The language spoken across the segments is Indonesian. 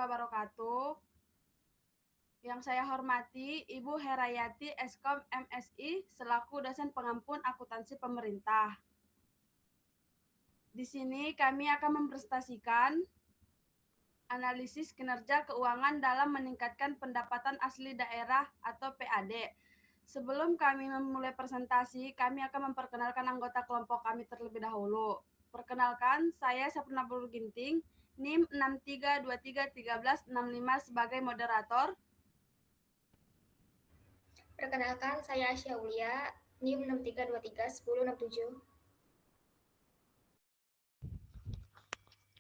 wabarakatuh. Yang saya hormati Ibu Herayati Eskom MSI selaku dosen pengampun akuntansi pemerintah. Di sini kami akan mempresentasikan analisis kinerja keuangan dalam meningkatkan pendapatan asli daerah atau PAD. Sebelum kami memulai presentasi, kami akan memperkenalkan anggota kelompok kami terlebih dahulu. Perkenalkan, saya Sapna Purul Ginting, NIM 63231365 sebagai moderator. Perkenalkan, saya Asya Ulia, NIM 63231067.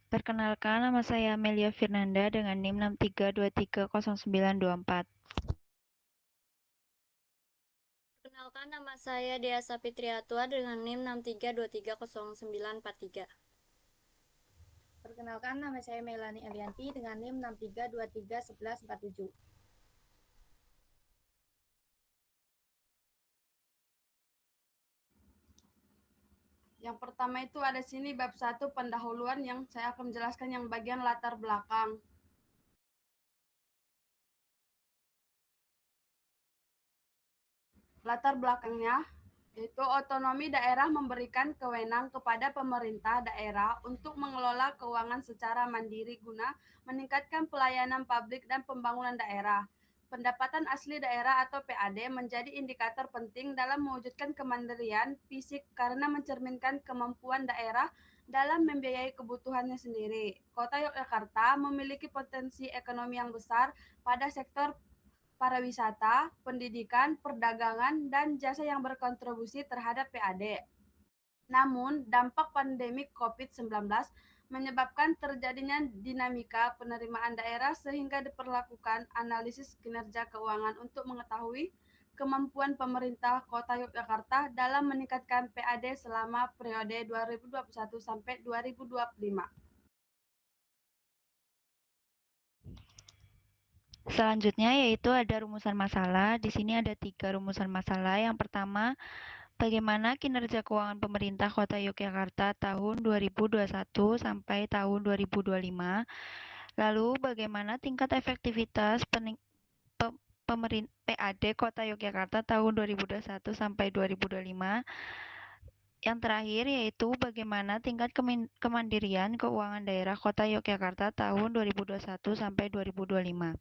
Perkenalkan, nama saya Amelia Firnanda dengan NIM 63230924. Perkenalkan, nama saya Dea Sapitriatua dengan NIM 63230943. Perkenalkan, nama saya Melani Elianti dengan NIM 63231147. Yang pertama itu ada sini bab 1 pendahuluan yang saya akan menjelaskan yang bagian latar belakang. Latar belakangnya yaitu otonomi daerah memberikan kewenangan kepada pemerintah daerah untuk mengelola keuangan secara mandiri guna meningkatkan pelayanan publik dan pembangunan daerah. Pendapatan asli daerah atau PAD menjadi indikator penting dalam mewujudkan kemandirian fisik karena mencerminkan kemampuan daerah dalam membiayai kebutuhannya sendiri. Kota Yogyakarta memiliki potensi ekonomi yang besar pada sektor pariwisata, pendidikan, perdagangan, dan jasa yang berkontribusi terhadap PAD. Namun, dampak pandemi COVID-19 menyebabkan terjadinya dinamika penerimaan daerah sehingga diperlakukan analisis kinerja keuangan untuk mengetahui kemampuan pemerintah Kota Yogyakarta dalam meningkatkan PAD selama periode 2021 sampai 2025. Selanjutnya yaitu ada rumusan masalah. Di sini ada 3 rumusan masalah. Yang pertama, bagaimana kinerja keuangan pemerintah Kota Yogyakarta tahun 2021 sampai tahun 2025. Lalu bagaimana tingkat efektivitas PAD Kota Yogyakarta tahun 2021 sampai 2025. Yang terakhir yaitu bagaimana tingkat kemandirian keuangan daerah Kota Yogyakarta tahun 2021 sampai 2025.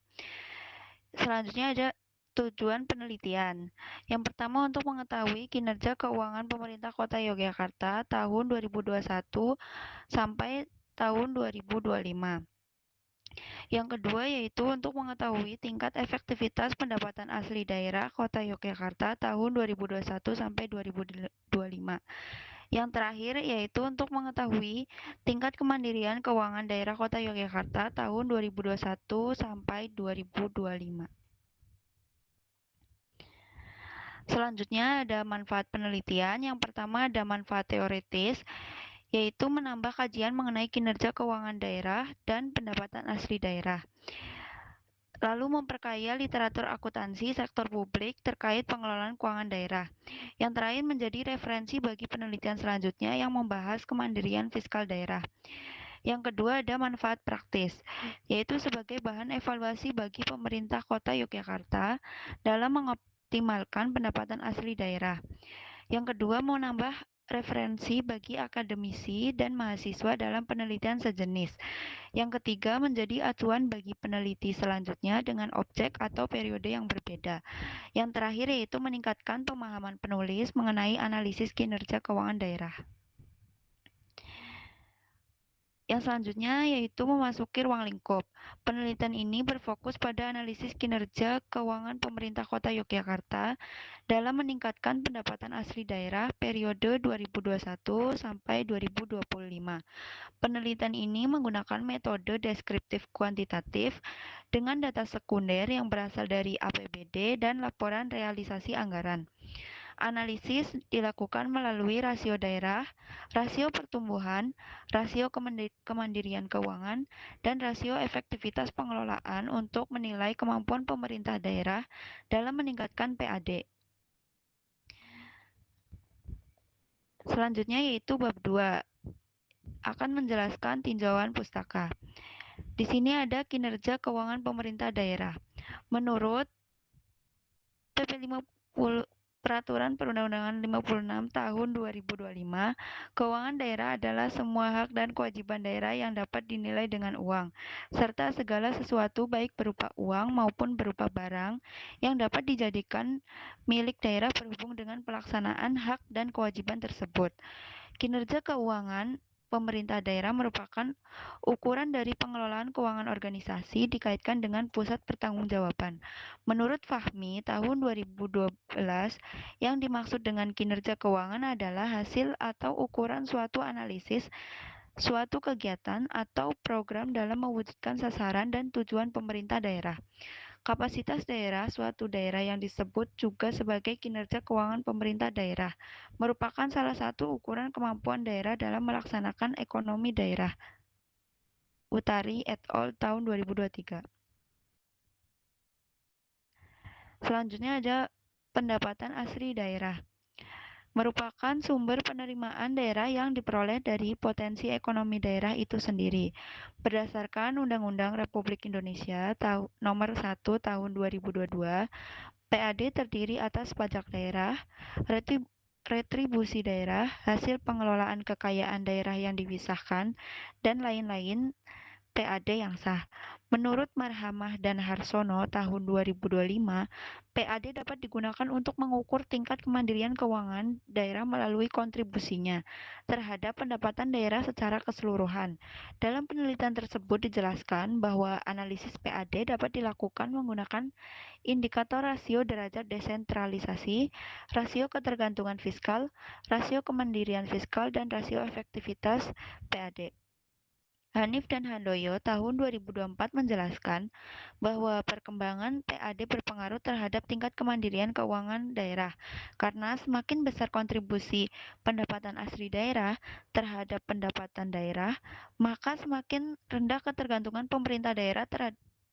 Selanjutnya ada tujuan penelitian. Yang pertama untuk mengetahui kinerja keuangan pemerintah Kota Yogyakarta tahun 2021 sampai tahun 2025. Yang kedua yaitu untuk mengetahui tingkat efektivitas pendapatan asli daerah Kota Yogyakarta tahun 2021 sampai 2025. Yang terakhir yaitu untuk mengetahui tingkat kemandirian keuangan daerah Kota Yogyakarta tahun 2021 sampai 2025. Selanjutnya ada manfaat penelitian. Yang pertama ada manfaat teoritis, yaitu menambah kajian mengenai kinerja keuangan daerah dan pendapatan asli daerah. Lalu memperkaya literatur akuntansi sektor publik terkait pengelolaan keuangan daerah. Yang terakhir menjadi referensi bagi penelitian selanjutnya yang membahas kemandirian fiskal daerah. Yang kedua ada manfaat praktis, yaitu sebagai bahan evaluasi bagi pemerintah Kota Yogyakarta dalam mengoptimalkan pendapatan asli daerah. Yang kedua menambah referensi bagi akademisi dan mahasiswa dalam penelitian sejenis. Yang ketiga menjadi acuan bagi peneliti selanjutnya dengan objek atau periode yang berbeda. Yang terakhir yaitu meningkatkan pemahaman penulis mengenai analisis kinerja keuangan daerah. Yang selanjutnya yaitu memasuki ruang lingkup. Penelitian ini berfokus pada analisis kinerja keuangan pemerintah Kota Yogyakarta dalam meningkatkan pendapatan asli daerah periode 2021 sampai 2025. Penelitian ini menggunakan metode deskriptif kuantitatif dengan data sekunder yang berasal dari APBD dan laporan realisasi anggaran. Analisis dilakukan melalui rasio daerah, rasio pertumbuhan, rasio kemandirian keuangan, dan rasio efektivitas pengelolaan untuk menilai kemampuan pemerintah daerah dalam meningkatkan PAD. Selanjutnya yaitu bab 2 akan menjelaskan tinjauan pustaka. Di sini ada kinerja keuangan pemerintah daerah. Menurut PP 50 Peraturan Perundang-undangan 56 Tahun 2025, keuangan daerah adalah semua hak dan kewajiban daerah yang dapat dinilai dengan uang, serta segala sesuatu baik berupa uang maupun berupa barang yang dapat dijadikan milik daerah berhubung dengan pelaksanaan hak dan kewajiban tersebut. Kinerja keuangan pemerintah daerah merupakan ukuran dari pengelolaan keuangan organisasi dikaitkan dengan pusat pertanggungjawaban. Menurut Fahmi, tahun 2012, yang dimaksud dengan kinerja keuangan adalah hasil atau ukuran suatu analisis, suatu kegiatan atau program dalam mewujudkan sasaran dan tujuan pemerintah daerah. Kapasitas daerah, suatu daerah yang disebut juga sebagai kinerja keuangan pemerintah daerah, merupakan salah satu ukuran kemampuan daerah dalam melaksanakan ekonomi daerah. Utari et al. Tahun 2023. Selanjutnya ada pendapatan asli daerah. Merupakan sumber penerimaan daerah yang diperoleh dari potensi ekonomi daerah itu sendiri. Berdasarkan Undang-Undang Republik Indonesia Nomor 1 Tahun 2022, PAD terdiri atas pajak daerah, retribusi daerah, hasil pengelolaan kekayaan daerah yang dipisahkan, dan lain-lain PAD yang sah. Menurut Marhamah dan Harsono tahun 2025, PAD dapat digunakan untuk mengukur tingkat kemandirian keuangan daerah melalui kontribusinya terhadap pendapatan daerah secara keseluruhan. Dalam penelitian tersebut dijelaskan bahwa analisis PAD dapat dilakukan menggunakan indikator rasio derajat desentralisasi, rasio ketergantungan fiskal, rasio kemandirian fiskal, dan rasio efektivitas PAD. Hanif dan Handoyo tahun 2024 menjelaskan bahwa perkembangan PAD berpengaruh terhadap tingkat kemandirian keuangan daerah karena semakin besar kontribusi pendapatan asli daerah terhadap pendapatan daerah, maka semakin rendah ketergantungan pemerintah daerah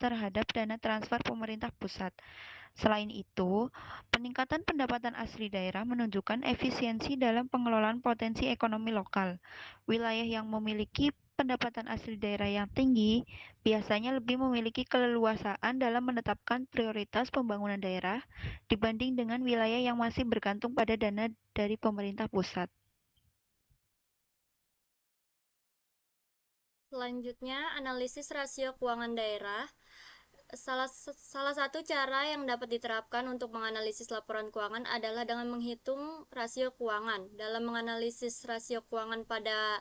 terhadap dana transfer pemerintah pusat. Selain itu, peningkatan pendapatan asli daerah menunjukkan efisiensi dalam pengelolaan potensi ekonomi lokal. Wilayah yang memiliki pendapatan asli daerah yang tinggi biasanya lebih memiliki keleluasaan dalam menetapkan prioritas pembangunan daerah dibanding dengan wilayah yang masih bergantung pada dana dari pemerintah pusat. Selanjutnya, analisis rasio keuangan daerah. Salah satu cara yang dapat diterapkan untuk menganalisis laporan keuangan adalah dengan menghitung rasio keuangan. Dalam menganalisis rasio keuangan pada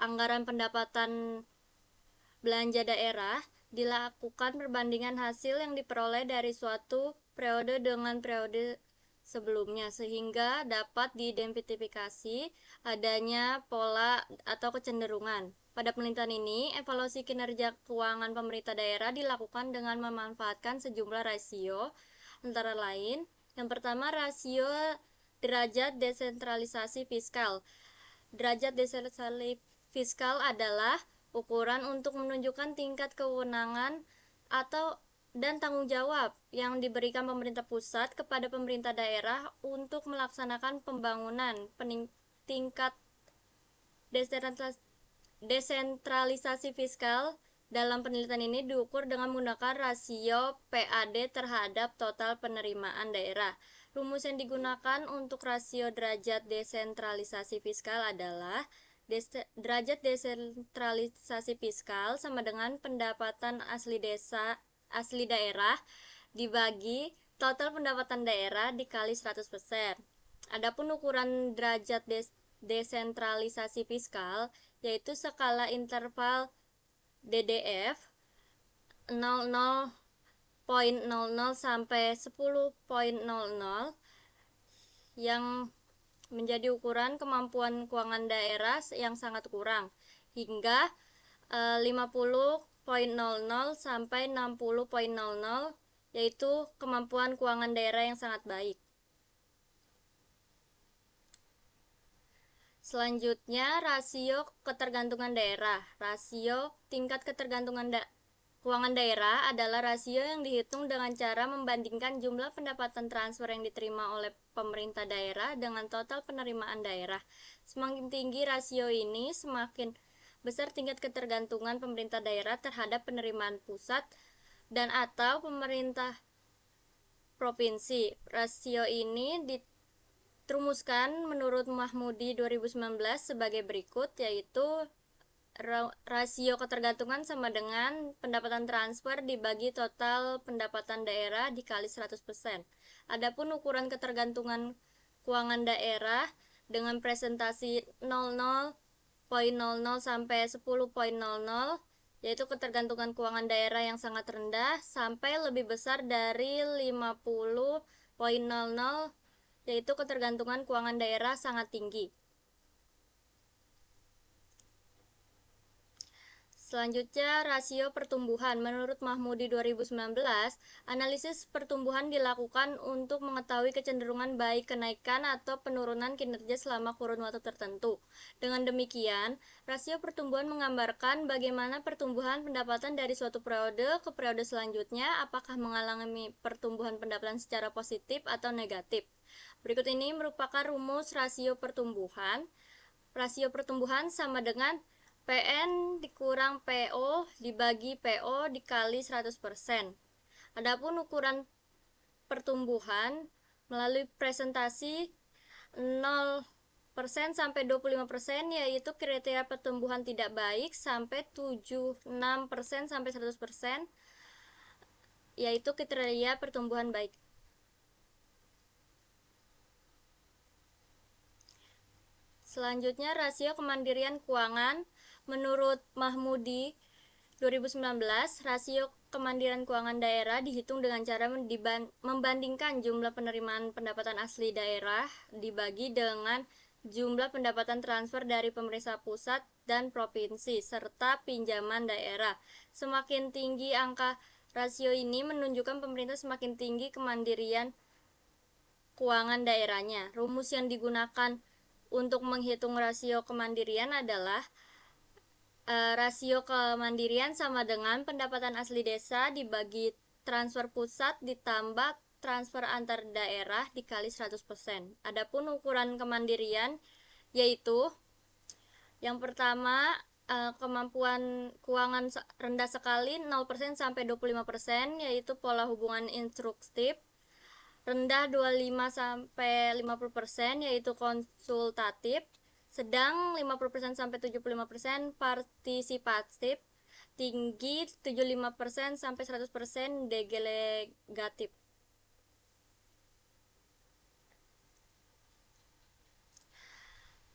anggaran pendapatan belanja daerah, dilakukan perbandingan hasil yang diperoleh dari suatu periode dengan periode sebelumnya sehingga dapat diidentifikasi adanya pola atau kecenderungan. Pada penelitian ini, evaluasi kinerja keuangan pemerintah daerah dilakukan dengan memanfaatkan sejumlah rasio, antara lain, yang pertama rasio derajat desentralisasi fiskal. Derajat desentralisasi fiskal adalah ukuran untuk menunjukkan tingkat kewenangan dan tanggung jawab yang diberikan pemerintah pusat kepada pemerintah daerah untuk melaksanakan pembangunan. Tingkat desentralisasi fiskal dalam penelitian ini diukur dengan menggunakan rasio PAD terhadap total penerimaan daerah. Rumus yang digunakan untuk rasio derajat desentralisasi fiskal adalah derajat desentralisasi fiskal sama dengan pendapatan asli daerah dibagi total pendapatan daerah dikali 100%. Adapun ukuran derajat desentralisasi fiskal yaitu skala interval DDF 00.00 sampai 10.00 yang menjadi ukuran kemampuan keuangan daerah yang sangat kurang hingga 50.00 sampai 60.00 yaitu kemampuan keuangan daerah yang sangat baik. Selanjutnya, rasio ketergantungan daerah. Rasio tingkat ketergantungan keuangan daerah adalah rasio yang dihitung dengan cara membandingkan jumlah pendapatan transfer yang diterima oleh pemerintah daerah dengan total penerimaan daerah. Semakin tinggi rasio ini, semakin besar tingkat ketergantungan pemerintah daerah terhadap penerimaan pusat dan atau pemerintah provinsi. Rasio ini diterumuskan menurut Mahmudi 2019 sebagai berikut, yaitu rasio ketergantungan sama dengan pendapatan transfer dibagi total pendapatan daerah dikali 100%. Adapun ukuran ketergantungan keuangan daerah dengan presentasi 00,00 sampai 10,00, yaitu ketergantungan keuangan daerah yang sangat rendah sampai lebih besar dari 50,00, yaitu ketergantungan keuangan daerah sangat tinggi. Selanjutnya, rasio pertumbuhan. Menurut Mahmudi 2019, analisis pertumbuhan dilakukan untuk mengetahui kecenderungan baik kenaikan atau penurunan kinerja selama kurun waktu tertentu. Dengan demikian, rasio pertumbuhan menggambarkan bagaimana pertumbuhan pendapatan dari suatu periode ke periode selanjutnya, apakah mengalami pertumbuhan pendapatan secara positif atau negatif. Berikut ini merupakan rumus rasio pertumbuhan. Rasio pertumbuhan sama dengan PN dikurang PO dibagi PO dikali 100%. Adapun ukuran pertumbuhan melalui presentasi 0% sampai 25%, yaitu kriteria pertumbuhan tidak baik sampai 76% sampai 100%, yaitu kriteria pertumbuhan baik. Selanjutnya, rasio kemandirian keuangan. Menurut Mahmudi 2019, rasio kemandirian keuangan daerah dihitung dengan cara membandingkan jumlah penerimaan pendapatan asli daerah dibagi dengan jumlah pendapatan transfer dari pemerintah pusat dan provinsi serta pinjaman daerah. Semakin tinggi angka rasio ini menunjukkan pemerintah semakin tinggi kemandirian keuangan daerahnya. Rumus yang digunakan untuk menghitung rasio kemandirian adalah rasio kemandirian sama dengan pendapatan asli desa dibagi transfer pusat ditambah transfer antar daerah dikali 100%. Adapun ukuran kemandirian yaitu yang pertama, kemampuan keuangan rendah sekali 0% sampai 25%, yaitu pola hubungan instruktif. Rendah 25 sampai 50%, yaitu konsultatif. Sedang 50% sampai 75% partisipatif, tinggi 75% sampai 100% delegatif.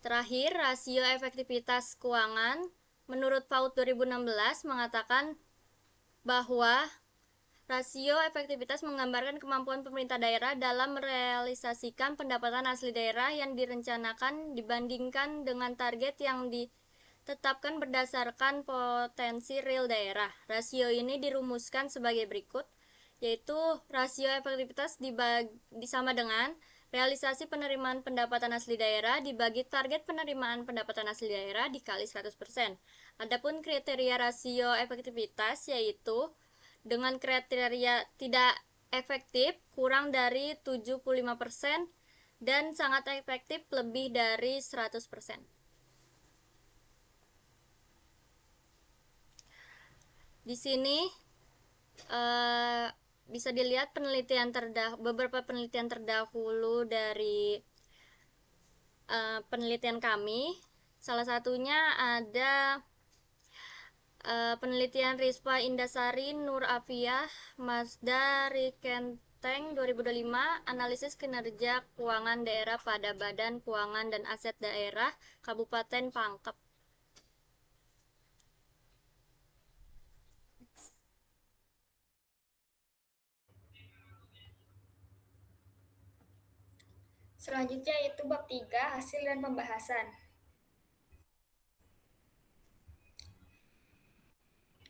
Terakhir, rasio efektivitas keuangan. Menurut PAUD 2016 mengatakan bahwa rasio efektivitas menggambarkan kemampuan pemerintah daerah dalam merealisasikan pendapatan asli daerah yang direncanakan dibandingkan dengan target yang ditetapkan berdasarkan potensi real daerah. Rasio ini dirumuskan sebagai berikut, yaitu rasio efektivitas sama dengan realisasi penerimaan pendapatan asli daerah dibagi target penerimaan pendapatan asli daerah dikali 100%. Adapun kriteria rasio efektivitas yaitu dengan kriteria tidak efektif kurang dari 75% dan sangat efektif lebih dari 100%. Di sini bisa dilihat beberapa penelitian terdahulu dari penelitian kami. Salah satunya ada penelitian Rispa Indasari, Nur Afiah, Mazda Rikenteng 2025, analisis kinerja keuangan daerah pada Badan Keuangan dan Aset Daerah Kabupaten Pangkep. Selanjutnya yaitu bab 3, hasil dan pembahasan.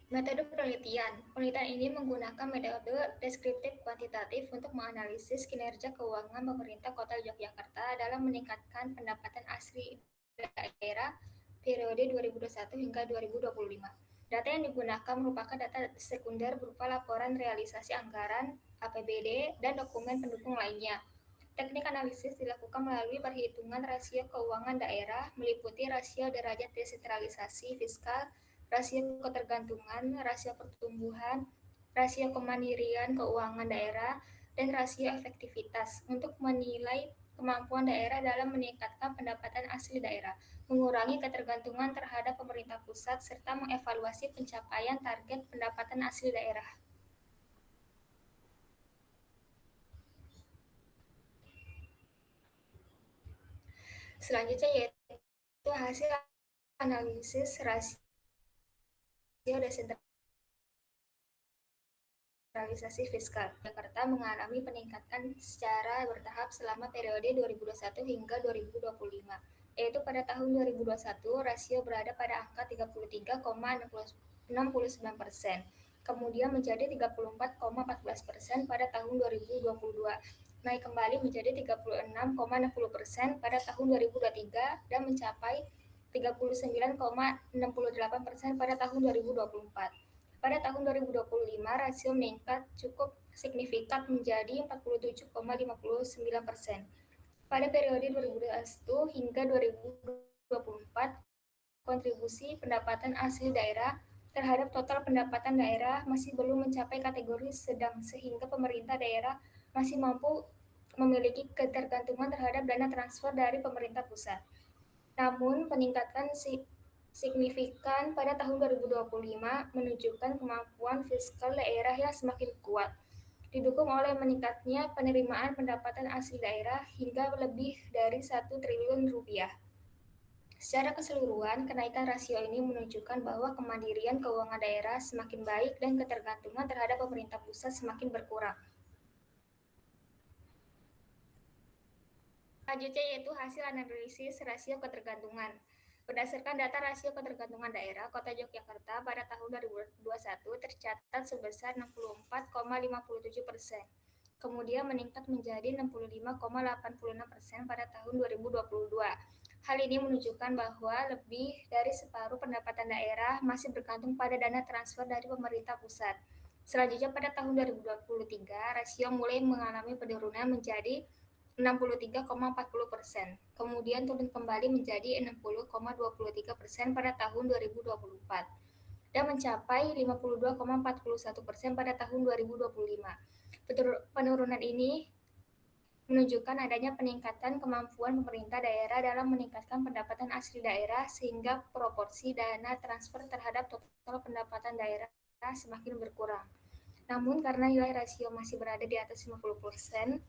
Metode penelitian. Penelitian ini menggunakan metode deskriptif kuantitatif untuk menganalisis kinerja keuangan pemerintah Kota Yogyakarta dalam meningkatkan pendapatan asli daerah periode 2021 hingga 2025. Data yang digunakan merupakan data sekunder berupa laporan realisasi anggaran, APBD, dan dokumen pendukung lainnya. Teknik analisis dilakukan melalui perhitungan rasio keuangan daerah, meliputi rasio derajat desentralisasi fiskal, rasio ketergantungan, rasio pertumbuhan, rasio kemandirian keuangan daerah, dan rasio efektivitas untuk menilai kemampuan daerah dalam meningkatkan pendapatan asli daerah, mengurangi ketergantungan terhadap pemerintah pusat, serta mengevaluasi pencapaian target pendapatan asli daerah. Selanjutnya yaitu hasil analisis rasio desentralisasi fiskal. Jakarta mengalami peningkatan secara bertahap selama periode 2021 hingga 2025, yaitu pada tahun 2021 rasio berada pada angka 33,69%, kemudian menjadi 34,14% pada tahun 2022, naik kembali menjadi 36,60% pada tahun 2023 dan mencapai 39,68% pada tahun 2024. Pada tahun 2025, rasio meningkat cukup signifikan menjadi 47,59%. Pada periode 2021 hingga 2024, kontribusi pendapatan asli daerah terhadap total pendapatan daerah masih belum mencapai kategori sedang, sehingga pemerintah daerah masih mampu memiliki ketergantungan terhadap dana transfer dari pemerintah pusat. Namun, peningkatan signifikan pada tahun 2025 menunjukkan kemampuan fiskal daerah yang semakin kuat, didukung oleh meningkatnya penerimaan pendapatan asli daerah hingga lebih dari 1 triliun rupiah. Secara keseluruhan, kenaikan rasio ini menunjukkan bahwa kemandirian keuangan daerah semakin baik dan ketergantungan terhadap pemerintah pusat semakin berkurang. Selanjutnya yaitu hasil analisis rasio ketergantungan. Berdasarkan data rasio ketergantungan daerah, Kota Yogyakarta pada tahun 2021 tercatat sebesar 64,57%, kemudian meningkat menjadi 65,86% pada tahun 2022. Hal ini menunjukkan bahwa lebih dari separuh pendapatan daerah masih bergantung pada dana transfer dari pemerintah pusat. Selanjutnya pada tahun 2023, rasio mulai mengalami penurunan menjadi 63,40%, kemudian turun kembali menjadi 60,23% pada tahun 2024, dan mencapai 52,41% pada tahun 2025. Penurunan ini menunjukkan adanya peningkatan kemampuan pemerintah daerah dalam meningkatkan pendapatan asli daerah, sehingga proporsi dana transfer terhadap total pendapatan daerah semakin berkurang. Namun karena nilai rasio masih berada di atas 50%,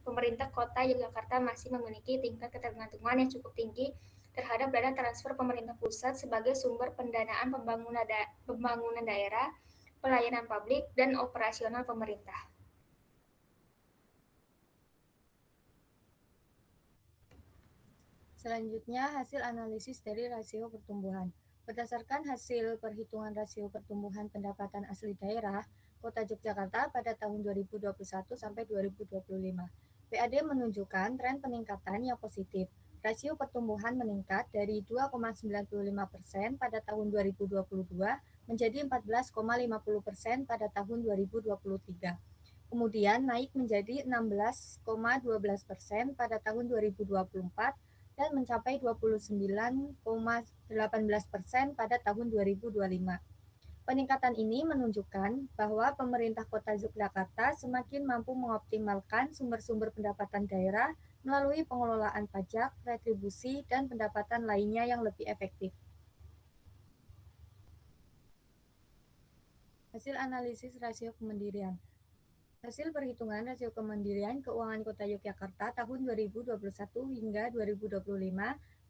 pemerintah Kota Yogyakarta masih memiliki tingkat ketergantungan yang cukup tinggi terhadap dana transfer pemerintah pusat sebagai sumber pendanaan pembangunan daerah, pelayanan publik, dan operasional pemerintah. Selanjutnya, hasil analisis dari rasio pertumbuhan. Berdasarkan hasil perhitungan rasio pertumbuhan pendapatan asli daerah, Kota Yogyakarta pada tahun 2021 sampai 2025. PAD menunjukkan tren peningkatan yang positif. Rasio pertumbuhan meningkat dari 2,95% pada tahun 2022 menjadi 14,50% pada tahun 2023. Kemudian naik menjadi 16,12% pada tahun 2024 dan mencapai 29,18% pada tahun 2025. Peningkatan ini menunjukkan bahwa pemerintah Kota Yogyakarta semakin mampu mengoptimalkan sumber-sumber pendapatan daerah melalui pengelolaan pajak, retribusi, dan pendapatan lainnya yang lebih efektif. Hasil analisis rasio kemandirian. Hasil perhitungan rasio kemandirian keuangan Kota Yogyakarta tahun 2021 hingga 2025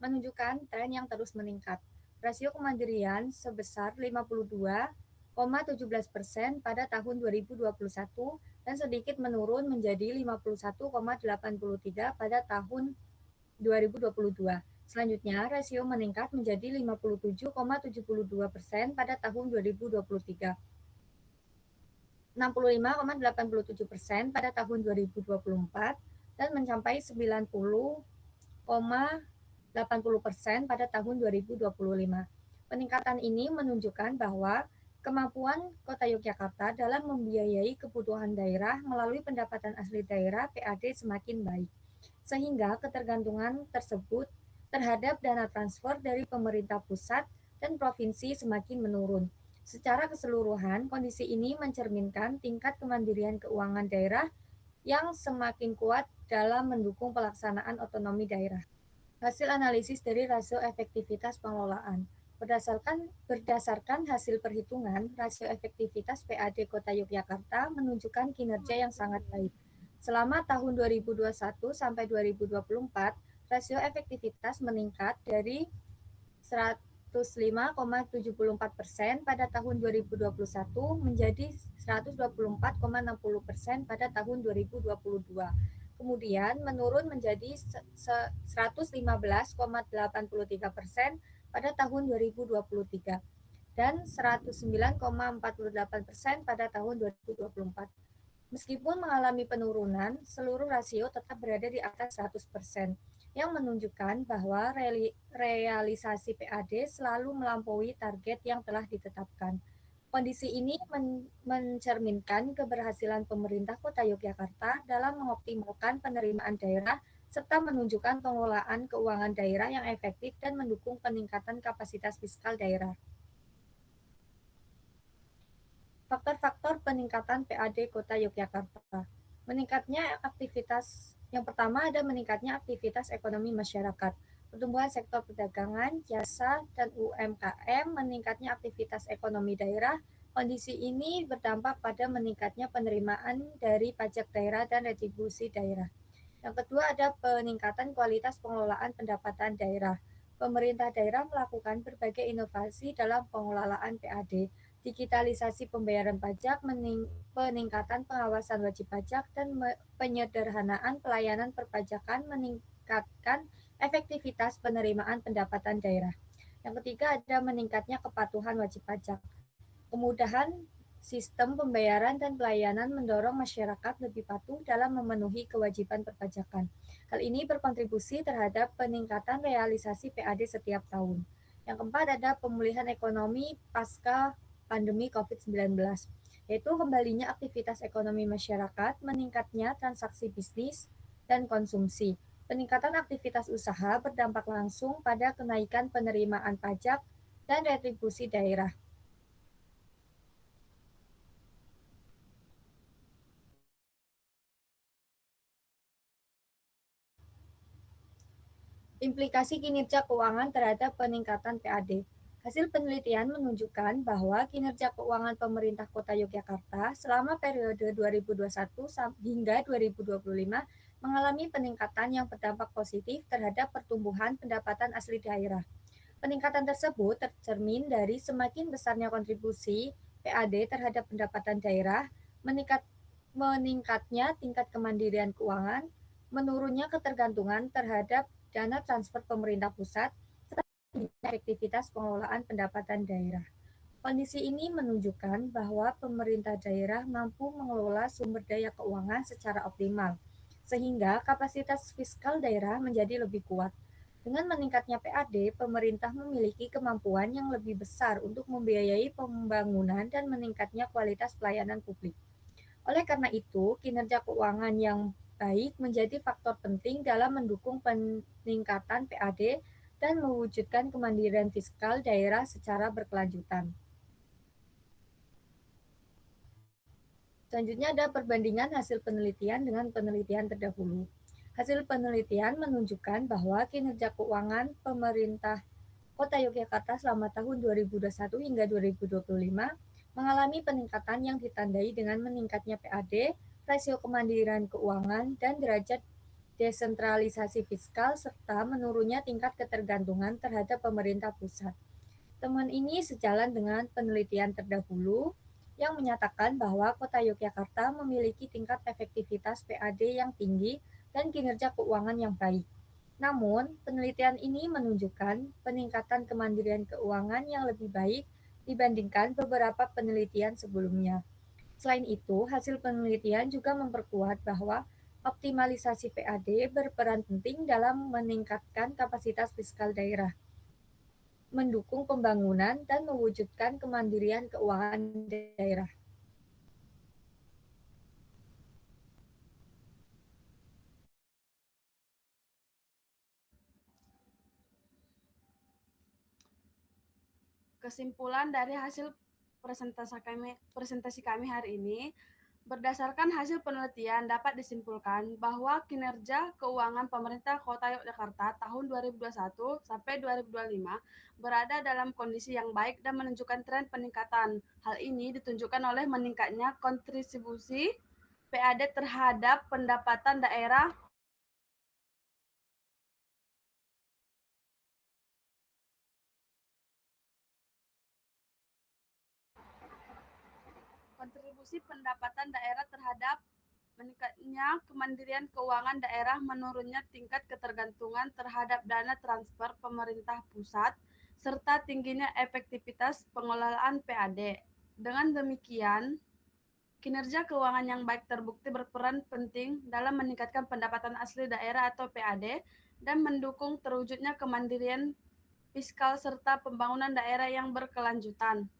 menunjukkan tren yang terus meningkat. Rasio kemandirian sebesar 52,17% pada tahun 2021 dan sedikit menurun menjadi 51,83% pada tahun 2022. Selanjutnya, rasio meningkat menjadi 57,72% pada tahun 2023. 65,87% pada tahun 2024 dan mencapai 90,80% pada tahun 2025. Peningkatan ini menunjukkan bahwa kemampuan Kota Yogyakarta dalam membiayai kebutuhan daerah melalui pendapatan asli daerah (PAD) semakin baik. sehingga ketergantungan tersebut terhadap dana transfer dari pemerintah pusat dan provinsi semakin menurun. Secara keseluruhan, kondisi ini mencerminkan tingkat kemandirian keuangan daerah yang semakin kuat dalam mendukung pelaksanaan otonomi daerah. Hasil analisis dari rasio efektivitas pengelolaan. Berdasarkan hasil perhitungan, rasio efektivitas PAD Kota Yogyakarta menunjukkan kinerja yang sangat baik. Selama tahun 2021 sampai 2024, rasio efektivitas meningkat dari 105,74% pada tahun 2021 menjadi 124,60% pada tahun 2022. Kemudian menurun menjadi 115,83% pada tahun 2023 dan 109,48% pada tahun 2024. Meskipun mengalami penurunan, seluruh rasio tetap berada di atas 100%, yang menunjukkan bahwa realisasi PAD selalu melampaui target yang telah ditetapkan. Kondisi ini mencerminkan keberhasilan pemerintah Kota Yogyakarta dalam mengoptimalkan penerimaan daerah serta menunjukkan pengelolaan keuangan daerah yang efektif dan mendukung peningkatan kapasitas fiskal daerah. Faktor-faktor peningkatan PAD Kota Yogyakarta. Yang pertama ada meningkatnya aktivitas ekonomi masyarakat. Pertumbuhan sektor perdagangan, jasa, dan UMKM, meningkatnya aktivitas ekonomi daerah. Kondisi ini berdampak pada meningkatnya penerimaan dari pajak daerah dan retribusi daerah. Yang kedua ada peningkatan kualitas pengelolaan pendapatan daerah. Pemerintah daerah melakukan berbagai inovasi dalam pengelolaan PAD, digitalisasi pembayaran pajak, peningkatan pengawasan wajib pajak, dan penyederhanaan pelayanan perpajakan meningkatkan efektivitas penerimaan pendapatan daerah. Yang ketiga ada meningkatnya kepatuhan wajib pajak. Kemudahan sistem pembayaran dan pelayanan mendorong masyarakat lebih patuh dalam memenuhi kewajiban perpajakan. Hal ini berkontribusi terhadap peningkatan realisasi PAD setiap tahun. Yang keempat ada pemulihan ekonomi pasca pandemi COVID-19, yaitu kembalinya aktivitas ekonomi masyarakat, meningkatnya transaksi bisnis dan konsumsi. Peningkatan aktivitas usaha berdampak langsung pada kenaikan penerimaan pajak dan retribusi daerah. Implikasi kinerja keuangan terhadap peningkatan PAD. Hasil penelitian menunjukkan bahwa kinerja keuangan pemerintah Kota Yogyakarta selama periode 2021 hingga 2025 mengalami peningkatan yang berdampak positif terhadap pertumbuhan pendapatan asli daerah. Peningkatan tersebut tercermin dari semakin besarnya kontribusi PAD terhadap pendapatan daerah, meningkatnya tingkat kemandirian keuangan, menurunnya ketergantungan terhadap dana transfer pemerintah pusat, serta efektivitas pengelolaan pendapatan daerah. Kondisi ini menunjukkan bahwa pemerintah daerah mampu mengelola sumber daya keuangan secara optimal, sehingga kapasitas fiskal daerah menjadi lebih kuat. Dengan meningkatnya PAD, pemerintah memiliki kemampuan yang lebih besar untuk membiayai pembangunan dan meningkatnya kualitas pelayanan publik. Oleh karena itu, kinerja keuangan yang baik menjadi faktor penting dalam mendukung peningkatan PAD dan mewujudkan kemandirian fiskal daerah secara berkelanjutan. Selanjutnya ada perbandingan hasil penelitian dengan penelitian terdahulu. Hasil penelitian menunjukkan bahwa kinerja keuangan pemerintah Kota Yogyakarta selama tahun 2021 hingga 2025 mengalami peningkatan yang ditandai dengan meningkatnya PAD, rasio kemandirian keuangan, dan derajat desentralisasi fiskal, serta menurunnya tingkat ketergantungan terhadap pemerintah pusat. Temuan ini sejalan dengan penelitian terdahulu yang menyatakan bahwa Kota Yogyakarta memiliki tingkat efektivitas PAD yang tinggi dan kinerja keuangan yang baik. Namun, penelitian ini menunjukkan peningkatan kemandirian keuangan yang lebih baik dibandingkan beberapa penelitian sebelumnya. Selain itu, hasil penelitian juga memperkuat bahwa optimalisasi PAD berperan penting dalam meningkatkan kapasitas fiskal daerah, mendukung pembangunan, dan mewujudkan kemandirian keuangan daerah. Kesimpulan dari hasil presentasi kami hari ini, berdasarkan hasil penelitian dapat disimpulkan bahwa kinerja keuangan pemerintah Kota Yogyakarta tahun 2021 sampai 2025 berada dalam kondisi yang baik dan menunjukkan tren peningkatan. Hal ini ditunjukkan oleh meningkatnya kontribusi PAD terhadap pendapatan daerah terhadap meningkatnya kemandirian keuangan daerah, menurunnya tingkat ketergantungan terhadap dana transfer pemerintah pusat, serta tingginya efektivitas pengelolaan PAD. Dengan demikian, kinerja keuangan yang baik terbukti berperan penting dalam meningkatkan pendapatan asli daerah atau PAD dan mendukung terwujudnya kemandirian fiskal serta pembangunan daerah yang berkelanjutan.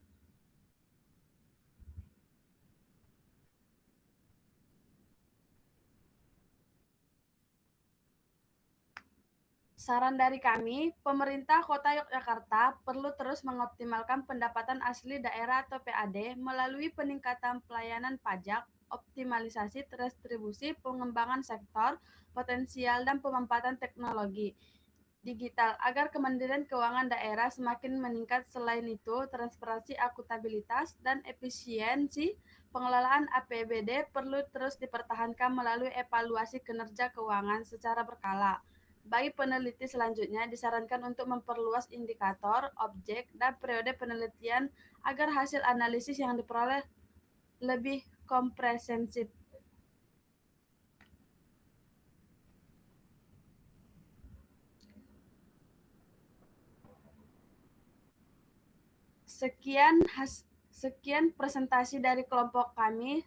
Saran dari kami, pemerintah Kota Yogyakarta perlu terus mengoptimalkan pendapatan asli daerah atau PAD melalui peningkatan pelayanan pajak, optimalisasi restribusi, pengembangan sektor potensial, dan pemanfaatan teknologi digital agar kemandirian keuangan daerah semakin meningkat. Selain itu, transparansi, akuntabilitas, dan efisiensi pengelolaan APBD perlu terus dipertahankan melalui evaluasi kinerja keuangan secara berkala. Bagi peneliti selanjutnya, disarankan untuk memperluas indikator, objek, dan periode penelitian agar hasil analisis yang diperoleh lebih komprehensif. Sekian presentasi dari kelompok kami.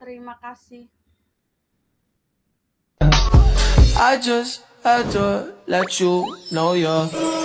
Terima kasih. I just had to let you know you're